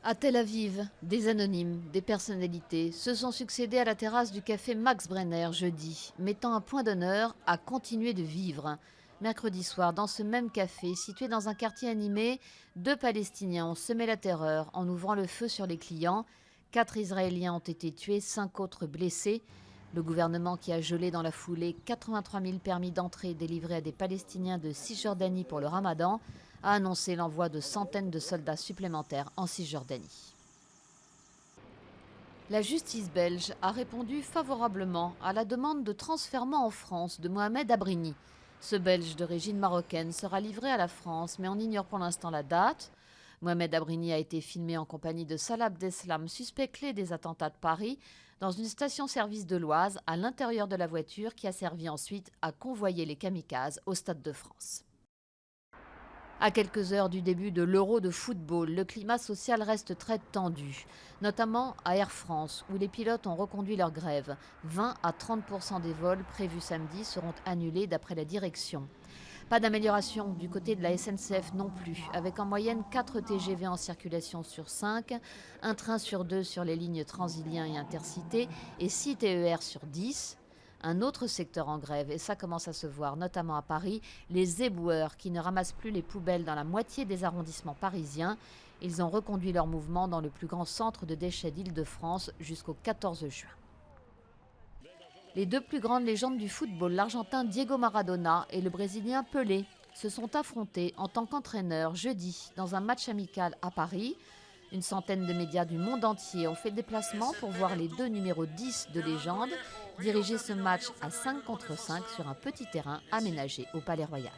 À Tel Aviv, des anonymes, des personnalités se sont succédés à la terrasse du café Max Brenner jeudi, mettant un point d'honneur à continuer de vivre. Mercredi soir, dans ce même café, situé dans un quartier animé, 2 Palestiniens ont semé la terreur en ouvrant le feu sur les clients. 4 Israéliens ont été tués, 5 autres blessés. Le gouvernement qui a gelé dans la foulée 83 000 permis d'entrée délivrés à des Palestiniens de Cisjordanie pour le Ramadan a annoncé l'envoi de centaines de soldats supplémentaires en Cisjordanie. La justice belge a répondu favorablement à la demande de transfèrement en France de Mohamed Abrini. Ce Belge d'origine marocaine sera livré à la France, mais on ignore pour l'instant la date. Mohamed Abrini a été filmé en compagnie de Salah Abdeslam, suspect clé des attentats de Paris, dans une station-service de l'Oise, à l'intérieur de la voiture qui a servi ensuite à convoyer les kamikazes au Stade de France. À quelques heures du début de l'Euro de football, le climat social reste très tendu, notamment à Air France, où les pilotes ont reconduit leur grève. 20 à 30% des vols prévus samedi seront annulés d'après la direction. Pas d'amélioration du côté de la SNCF non plus, avec en moyenne 4 TGV en circulation sur 5, un train sur 2 sur les lignes Transilien et Intercité et 6 TER sur 10. Un autre secteur en grève, et ça commence à se voir, notamment à Paris, les éboueurs qui ne ramassent plus les poubelles dans la moitié des arrondissements parisiens. Ils ont reconduit leur mouvement dans le plus grand centre de déchets d'Île-de-France jusqu'au 14 juin. Les 2 plus grandes légendes du football, l'Argentin Diego Maradona et le Brésilien Pelé, se sont affrontés en tant qu'entraîneurs jeudi dans un match amical à Paris. Une centaine de médias du monde entier ont fait le déplacement pour voir les 2 numéros 10 de légende diriger ce match à 5 contre 5 sur un petit terrain aménagé au Palais Royal.